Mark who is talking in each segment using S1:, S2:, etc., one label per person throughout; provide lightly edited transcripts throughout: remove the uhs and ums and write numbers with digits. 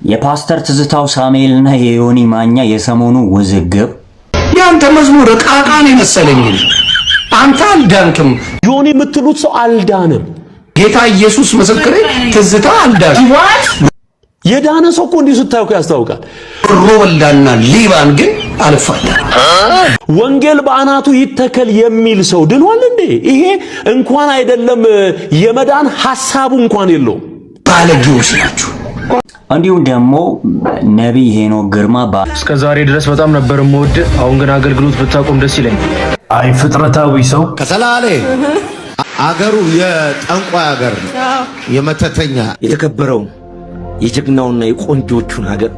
S1: የፓስተር ትዝታው ሳሙኤልና የዮኒ ማኛ የሰሞኑ ውዝግብ
S2: ያንተ መዝሙር ቃቃን የመሰለኝ አንተ አልዳንክም።
S3: ዮኒ የምትሉት ሰው አልዳንም።
S2: ጌታ ኢየሱስ ምስክሬ ትዝታ አልዳንም።
S3: የዳነ ሰው እኮ እንዲህ ስታውቁ ያስታውቃል።
S2: ሮበላና ሊባን ግን አልፋታ
S3: ወንጌል በአናቱ ይተከል የሚል ሰው ድኗል እንዴ? ይሄ እንኳን አይደለም የመዳን ሐሳቡ እንኳን የለውም።
S2: ባለጌዎች ናችሁ።
S1: እንዲሁም ደግሞ ነብይ ሄኖክ ግርማ
S4: እስከ ዛሬ ድረስ በጣም ነበር የምወድ፣ አሁን ግን አገልግሎት ብታቆም ደስ ይለኛል። አይ ፍጥረታዊ ሰው
S5: ከሰላሌ አገሩ የጠንቋይ አገር ነው፣ የመተተኛ
S6: የተከበረው የጀግናውና የቆንጆቹን ሀገር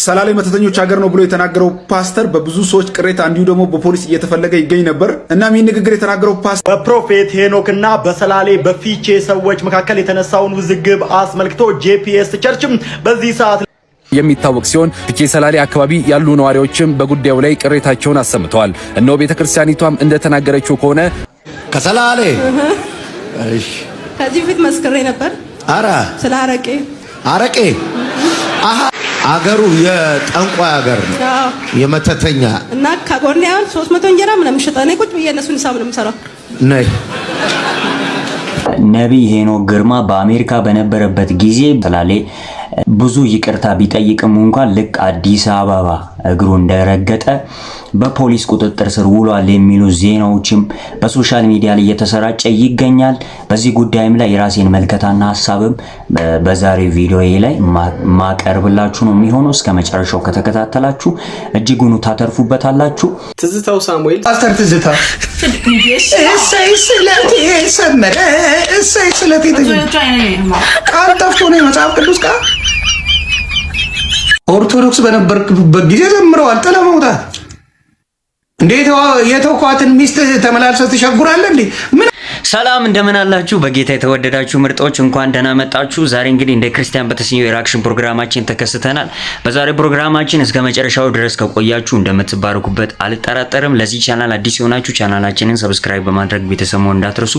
S7: ሰላሌ መተተኞች ሀገር ነው ብሎ የተናገረው ፓስተር በብዙ ሰዎች ቅሬታ እንዲሁ ደግሞ በፖሊስ እየተፈለገ ይገኝ ነበር። እና ምን ንግግር የተናገረው ፓስተር
S8: በፕሮፌት ሄኖክና በሰላሌ በፊቼ ሰዎች መካከል የተነሳውን ውዝግብ አስመልክቶ ጄፒኤስ ቸርችም በዚህ ሰዓት
S9: የሚታወቅ ሲሆን ፊቼ ሰላሌ አካባቢ ያሉ ነዋሪዎችም በጉዳዩ ላይ ቅሬታቸውን አሰምተዋል። እነሆ ቤተክርስቲያኒቷም እንደተናገረችው ከሆነ
S5: ከሰላሌ
S10: እሺ ከዚህ ፊት መስክሬ ነበር። ስለ አረቄ
S5: አገሩ የጠንቋይ አገር ነው፣ የመተተኛ
S10: እና ከጎንያን 300 እንጀራ ምንም ሸጣኔ ቁጭ ብዬ እነሱን ሂሳብ ነው የምሰራው።
S1: ነብይ ሄኖክ ግርማ በአሜሪካ በነበረበት ጊዜ ሰላሌ ብዙ ይቅርታ ቢጠይቅም እንኳን ልክ አዲስ አበባ እግሩ እንደረገጠ በፖሊስ ቁጥጥር ስር ውሏል የሚሉ ዜናዎችም በሶሻል ሚዲያ ላይ እየተሰራጨ ይገኛል። በዚህ ጉዳይም ላይ የራሴን መልከታና ሐሳብም በዛሬው ቪዲዮ ላይ ማቀርብላችሁ ነው የሚሆነው። እስከ መጨረሻው ከተከታተላችሁ እጅጉኑ ታተርፉበታላችሁ።
S11: ትዝታው ሳሙኤል
S2: ፓስተር ትዝታ እሰይ ስለቴ ሰመረ እሰይ ስለቴ ቃል ጠፍቶ ነው የመጽሐፍ ቅዱስ ቃል ኦርቶዶክስ በነበርክበት ጊዜ ዘምረዋል። ጥለ መውጣት እንዴት የተውኳትን ሚስት ተመላልሰህ ትሸጉራለህ እንዴ?
S1: ሰላም እንደምን አላችሁ? በጌታ የተወደዳችሁ ምርጦች እንኳን ደህና መጣችሁ። ዛሬ እንግዲህ እንደ ክርስቲያን በተሰኘው የሪአክሽን ፕሮግራማችን ተከስተናል። በዛሬ ፕሮግራማችን እስከ መጨረሻው ድረስ ከቆያችሁ እንደምትባረኩበት አልጠራጠርም። ለዚህ ቻናል አዲስ የሆናችሁ ቻናላችንን ሰብስክራይብ በማድረግ ቤተሰብ መሆን እንዳትረሱ።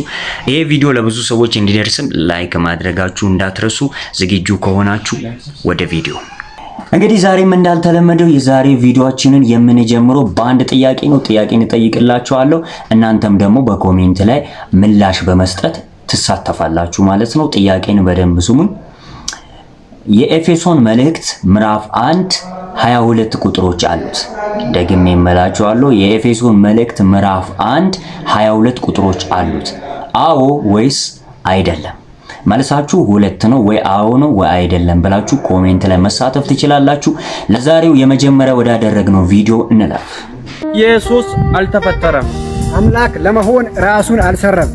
S1: ይሄ ቪዲዮ ለብዙ ሰዎች እንዲደርስም ላይክ ማድረጋችሁ እንዳትረሱ። ዝግጁ ከሆናችሁ ወደ ቪዲዮ እንግዲህ ዛሬም እንዳልተለመደው የዛሬ ቪዲዮአችንን የምንጀምረው በአንድ ጥያቄ ነው። ጥያቄን እጠይቅላችኋለሁ፣ እናንተም ደግሞ በኮሜንት ላይ ምላሽ በመስጠት ትሳተፋላችሁ ማለት ነው። ጥያቄን በደንብ ስሙን። የኤፌሶን መልእክት ምዕራፍ 1 22 ቁጥሮች አሉት። ደግሜ እመላችኋለሁ። የኤፌሶን መልእክት ምዕራፍ 1 22 ቁጥሮች አሉት። አዎ ወይስ አይደለም? መልሳችሁ ሁለት ነው፣ ወይ አዎ ነው ወይ አይደለም ብላችሁ ኮሜንት ላይ መሳተፍ ትችላላችሁ። ለዛሬው የመጀመሪያ ወዳደረግነው ቪዲዮ እንለፍ።
S8: ኢየሱስ አልተፈጠረም።
S12: አምላክ ለመሆን ራሱን አልሰረም።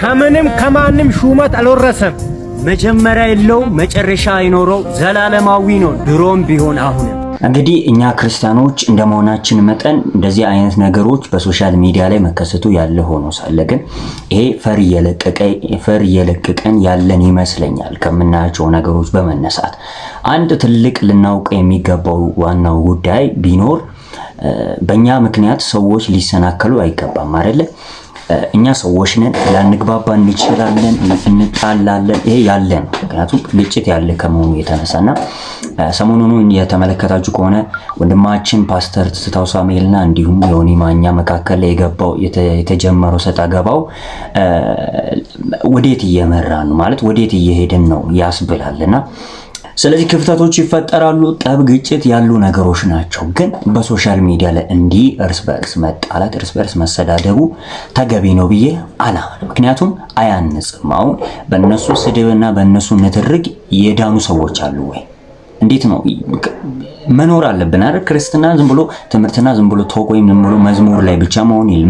S8: ከምንም ከማንም ሹመት አልወረሰም።
S1: መጀመሪያ የለው መጨረሻ አይኖረው፣ ዘላለማዊ ነው፣ ድሮም ቢሆን አሁንም። እንግዲህ እኛ ክርስቲያኖች እንደመሆናችን መጠን እንደዚህ አይነት ነገሮች በሶሻል ሚዲያ ላይ መከሰቱ ያለ ሆኖ ሳለ ግን ይሄ ፈር እየለቀቀን ያለን ይመስለኛል። ከምናያቸው ነገሮች በመነሳት አንድ ትልቅ ልናውቅ የሚገባው ዋናው ጉዳይ ቢኖር በእኛ ምክንያት ሰዎች ሊሰናከሉ አይገባም አይደለ? እኛ ሰዎች ነን፣ ላንግባባ እንችላለን፣ እንጣላለን። ይሄ ያለ ነው። ምክንያቱም ግጭት ያለ ከመሆኑ የተነሳና ሰሞኑን የተመለከታችሁ ከሆነ ወንድማችን ፓስተር ትዝታው ሳሙኤልና እንዲሁም ዮኒ ማኛ መካከል ላይ የገባው የተጀመረው ሰጣ ገባው ወዴት እየመራን ማለት ወዴት እየሄድን ነው ያስብላልና ስለዚህ ክፍተቶች ይፈጠራሉ። ጠብ፣ ግጭት ያሉ ነገሮች ናቸው። ግን በሶሻል ሚዲያ ላይ እንዲህ እርስ በእርስ መጣላት፣ እርስ በእርስ መሰዳደቡ ተገቢ ነው ብዬ አላምንም። ምክንያቱም አያንጽም። አሁን በእነሱ ስድብና በእነሱ ንትርክ የዳኑ ሰዎች አሉ ወይ? እንዴት ነው መኖር አለብን አይደል? ክርስትና ዝም ብሎ ትምህርትና ዝም ብሎ ቶክ ወይም ዝም ብሎ መዝሙር ላይ ብቻ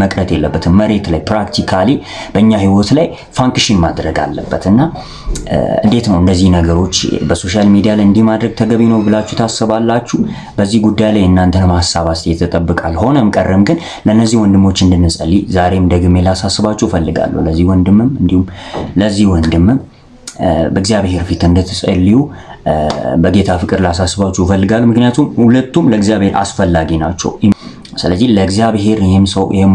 S1: መቅረት የለበትም። መሬት ላይ ፕራክቲካሊ በእኛ ህይወት ላይ ፋንክሽን ማድረግ አለበትና እንዴት ነው እንደዚህ ነገሮች በሶሻል ሚዲያ ላይ እንዲህ ማድረግ ተገቢ ነው ብላችሁ ታስባላችሁ? በዚህ ጉዳይ ላይ እናንተንም ሐሳብ አስተያየት ተጠብቃል። ሆነም ቀረም ግን ለነዚህ ወንድሞች እንድንጸልይ ዛሬም ደግሜ ላሳስባችሁ ፈልጋለሁ። ለዚህ ወንድምም እንዲሁም ለዚህ ወንድምም በእግዚአብሔር ፊት እንድትጸልዩ በጌታ ፍቅር ላሳስባችሁ ፈልጋለሁ። ምክንያቱም ሁለቱም ለእግዚአብሔር አስፈላጊ ናቸው። ስለዚህ ለእግዚአብሔር ይሄም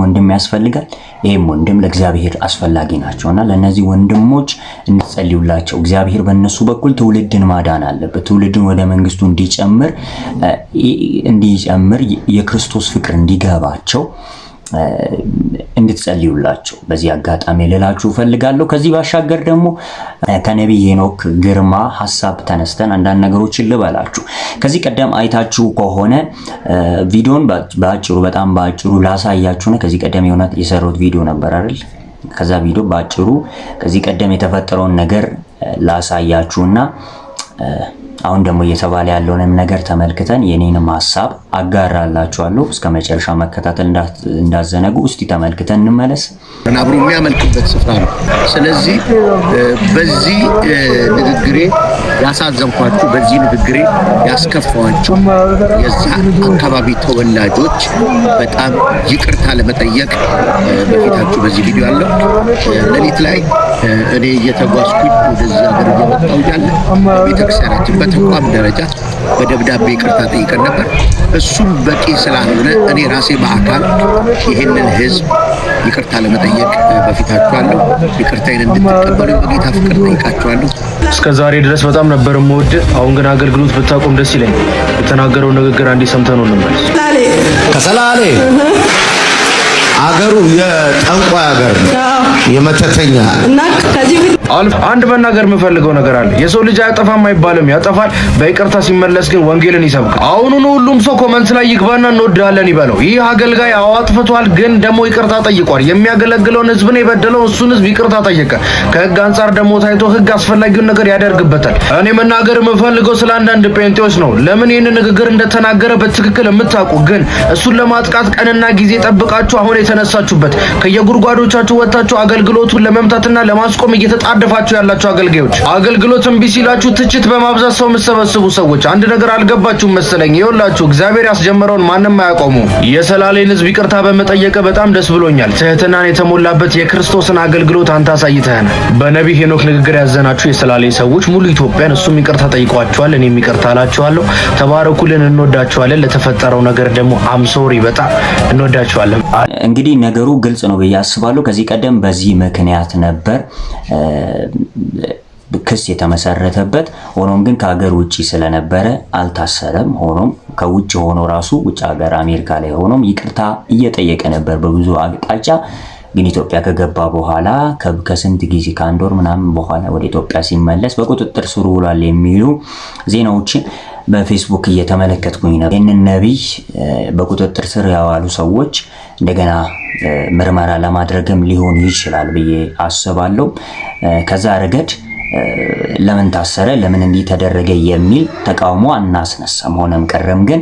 S1: ወንድም ያስፈልጋል፣ ይሄም ወንድም ለእግዚአብሔር አስፈላጊ ናቸውና ለነዚህ ወንድሞች እንጸልዩላቸው። እግዚአብሔር በእነሱ በኩል ትውልድን ማዳን አለበት። ትውልድን ወደ መንግስቱ እንዲጨምር የክርስቶስ ፍቅር እንዲገባቸው እንድትጸልዩላቸው በዚህ አጋጣሚ ልላችሁ ፈልጋለሁ። ከዚህ ባሻገር ደግሞ ከነቢይ ሄኖክ ግርማ ሐሳብ ተነስተን አንዳንድ ነገሮችን ልበላችሁ። ከዚህ ቀደም አይታችሁ ከሆነ ቪዲዮን በጣም ባጭሩ ላሳያችሁ ነው። ከዚህ ቀደም የሰሩት ቪዲዮ ነበር አይደል? ከዛ ቪዲዮ ባጭሩ ከዚህ ቀደም የተፈጠረውን ነገር ላሳያችሁና አሁን ደግሞ እየተባለ ያለውንም ነገር ተመልክተን የኔንም ሐሳብ አጋራላችኋለሁ። እስከ መጨረሻ መከታተል እንዳዘነጉ እስቲ ተመልክተን እንመለስ።
S5: አብሮ የሚያመልክበት ስፍራ ነው። ስለዚህ በዚህ ንግግሬ ያሳዘንኳችሁ፣ በዚህ ንግግሬ ያስከፋችሁ የዛ አካባቢ ተወላጆች በጣም ይቅርታ ለመጠየቅ በፊታችሁ በዚህ ቪዲዮ አለው። ሌሊት ላይ እኔ እየተጓዝኩኝ ወደዚህ ሀገር እየመጣሁ ያለ ቤተክርስቲያናችን በተቋም ደረጃ በደብዳቤ ይቅርታ ጠይቀን ነበር። እሱም በቂ ስላልሆነ እኔ ራሴ በአካል ይህንን ህዝብ ይቅርታ ለመጠየቅ በፊታችኋለሁ። ይቅርታዬን እንድትቀበሉ በጌታ ፍቅር ጠይቃችኋለሁ።
S4: እስከ ዛሬ ድረስ በጣም ነበር የምወድ። አሁን ግን አገልግሎት ብታቆም ደስ ይለኝ። የተናገረው ንግግር አንዴ ሰምተን ነው እንመለስ።
S5: ከሰላሌ አገሩ የጠንቋይ ሀገር ነው፣ የመተተኛ
S10: እና ከዚህ
S4: አንድ መናገር የምፈልገው ነገር አለ። የሰው ልጅ አያጠፋም አይባልም፣ ያጠፋል። በይቅርታ ሲመለስ ግን ወንጌልን ይሰብካል። አሁኑኑ ሁሉም ሰው ኮመንት ላይ ይግባና እንወዳለን ይበለው። ይህ አገልጋይ አጥፍቷል፣ ግን ደግሞ ይቅርታ ጠይቋል። የሚያገለግለውን ህዝብ ነው የበደለው፣ እሱን ህዝብ ይቅርታ ጠየቀ። ከህግ አንጻር ደግሞ ታይቶ ህግ አስፈላጊውን ነገር ያደርግበታል። እኔ መናገር የምፈልገው ስለ አንዳንድ ጴንጤዎች ነው። ለምን ይህን ንግግር እንደተናገረ በትክክል የምታውቁ ግን እሱን ለማጥቃት ቀንና ጊዜ ጠብቃችሁ አሁን የተነሳችሁበት ከየጉድጓዶቻችሁ ወጣችሁ አገልግሎቱን ለመምታትና ለማስቆም እየተጣደፋችሁ ያላችሁ አገልጋዮች፣ አገልግሎት እምቢ ሲላችሁ ትችት በማብዛት ሰው የምትሰበስቡ ሰዎች አንድ ነገር አልገባችሁም መሰለኝ። ይኸውላችሁ እግዚአብሔር ያስጀመረውን ማንም አያቆሙ። የሰላሌን ህዝብ ይቅርታ በመጠየቅ በጣም ደስ ብሎኛል። ትህትናን የተሞላበት የክርስቶስን አገልግሎት አንተ አሳይተኸናል። በነቢይ ሄኖክ ንግግር ያዘናችሁ የሰላሌ ሰዎች ሙሉ ኢትዮጵያን እሱም ይቅርታ ጠይቋቸዋል፣ እኔም ይቅርታ አላችኋለሁ። ተባረኩልን፣ እንወዳችኋለን። ለተፈጠረው ነገር ደግሞ አምሶሪ በጣም እንወዳችኋለን።
S1: እንግዲህ ነገሩ ግልጽ ነው ብዬ አስባለሁ። ከዚህ ቀደም በዚህ ምክንያት ነበር ክስ የተመሰረተበት። ሆኖም ግን ከሀገር ውጪ ስለነበረ አልታሰረም። ሆኖም ከውጪ ሆኖ ራሱ ውጭ ሀገር አሜሪካ ላይ ሆኖም ይቅርታ እየጠየቀ ነበር በብዙ አቅጣጫ። ግን ኢትዮጵያ ከገባ በኋላ ከስንት ጊዜ ከአንድ ወር ምናምን በኋላ ወደ ኢትዮጵያ ሲመለስ በቁጥጥር ስር ውሏል የሚሉ ዜናዎችን በፌስቡክ እየተመለከትኩኝ ነው። ይህንን ነቢይ በቁጥጥር ስር ያዋሉ ሰዎች እንደገና ምርመራ ለማድረግም ሊሆን ይችላል ብዬ አስባለሁ። ከዛ ረገድ ለምን ታሰረ፣ ለምን እንዲህ ተደረገ የሚል ተቃውሞ አናስነሳም። ሆነም ቀረም ግን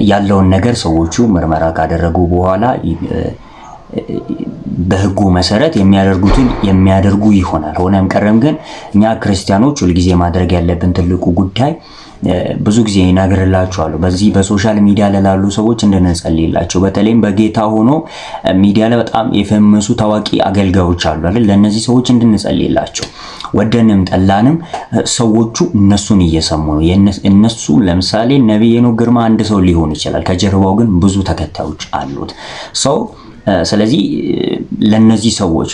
S1: ያለውን ነገር ሰዎቹ ምርመራ ካደረጉ በኋላ በህጉ መሰረት የሚያደርጉ ይሆናል። ሆነም ቀረም ግን እኛ ክርስቲያኖች ሁልጊዜ ማድረግ ያለብን ትልቁ ጉዳይ ብዙ ጊዜ ይናገርላችኋለሁ፣ በዚህ በሶሻል ሚዲያ ላይ ላሉ ሰዎች እንድንጸልይላቸው። በተለይም በጌታ ሆኖ ሚዲያ ላይ በጣም የፈመሱ ታዋቂ አገልጋዮች አሉ አይደል? ለነዚህ ሰዎች እንድንጸልይላቸው ወደንም ጠላንም ሰዎቹ እነሱን እየሰሙ ነው። እነሱ ለምሳሌ ነቢይ ሄኖክ ግርማ አንድ ሰው ሊሆን ይችላል፣ ከጀርባው ግን ብዙ ተከታዮች አሉት ሰው። ስለዚህ ለነዚህ ሰዎች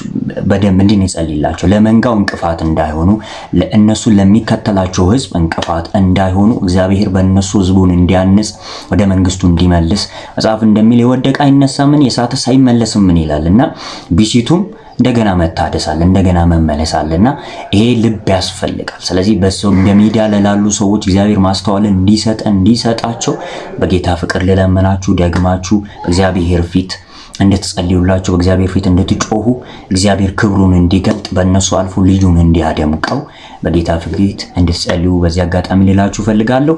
S1: በደንብ እንድንጸልይላቸው፣ ለመንጋው እንቅፋት እንዳይሆኑ፣ ለእነሱ ለሚከተላቸው ህዝብ እንቅፋት እንዳይሆኑ፣ እግዚአብሔር በእነሱ ህዝቡን እንዲያንጽ ወደ መንግስቱ እንዲመልስ መጽሐፍ እንደሚል የወደቀ አይነሳምን የሳተስ አይመለስምን ይላልና ቢሲቱም እንደገና መታደሳል እንደገና መመለሳልና ይሄ ልብ ያስፈልጋል። ስለዚህ በሚዲያ ላይ ላሉ ሰዎች እግዚአብሔር ማስተዋልን እንዲሰጣቸው በጌታ ፍቅር ልለምናችሁ፣ ደግማችሁ እግዚአብሔር ፊት እንድትጸልዩላቸው፣ በእግዚአብሔር ፊት እንድትጮሁ፣ እግዚአብሔር ክብሩን እንዲገልጥ በእነሱ አልፎ ልጁን እንዲያደምቀው በጌታ ፊት እንድትጸልዩ በዚህ አጋጣሚ ልላችሁ ፈልጋለሁ።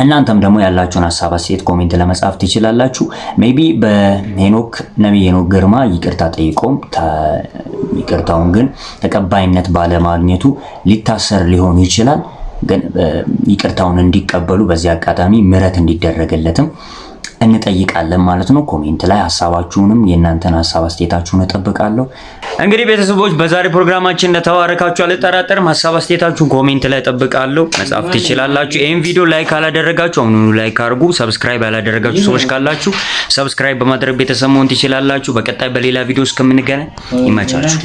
S1: እናንተም ደግሞ ያላችሁን ሐሳብ አስተያየት ኮሜንት ለመጻፍ ትችላላችሁ። ሜቢ ነቢይ ሄኖክ ግርማ ይቅርታ ጠይቆም ይቅርታውን ግን ተቀባይነት ባለማግኘቱ ሊታሰር ሊሆን ይችላል። ግን ይቅርታውን እንዲቀበሉ በዚህ አጋጣሚ ምህረት እንዲደረግለትም እንጠይቃለን ማለት ነው። ኮሜንት ላይ ሐሳባችሁንም የእናንተን ሐሳብ አስተያየታችሁን እጠብቃለሁ። እንግዲህ ቤተሰቦች በዛሬ ፕሮግራማችን እንደተዋረካችሁ አልጠራጠርም። ሐሳብ አስተያየታችሁን ኮሜንት ላይ እጠብቃለሁ። መጻፍ ትችላላችሁ። ይሄን ቪዲዮ ላይክ አላደረጋችሁ አሁኑኑ ላይክ አድርጉ። ሰብስክራይብ ያላደረጋችሁ ሰዎች ካላችሁ ሰብስክራይብ በማድረግ ቤተሰብ መሆን ትችላላችሁ። በቀጣይ በሌላ ቪዲዮ እስከምንገናኝ ይመቻችሁ።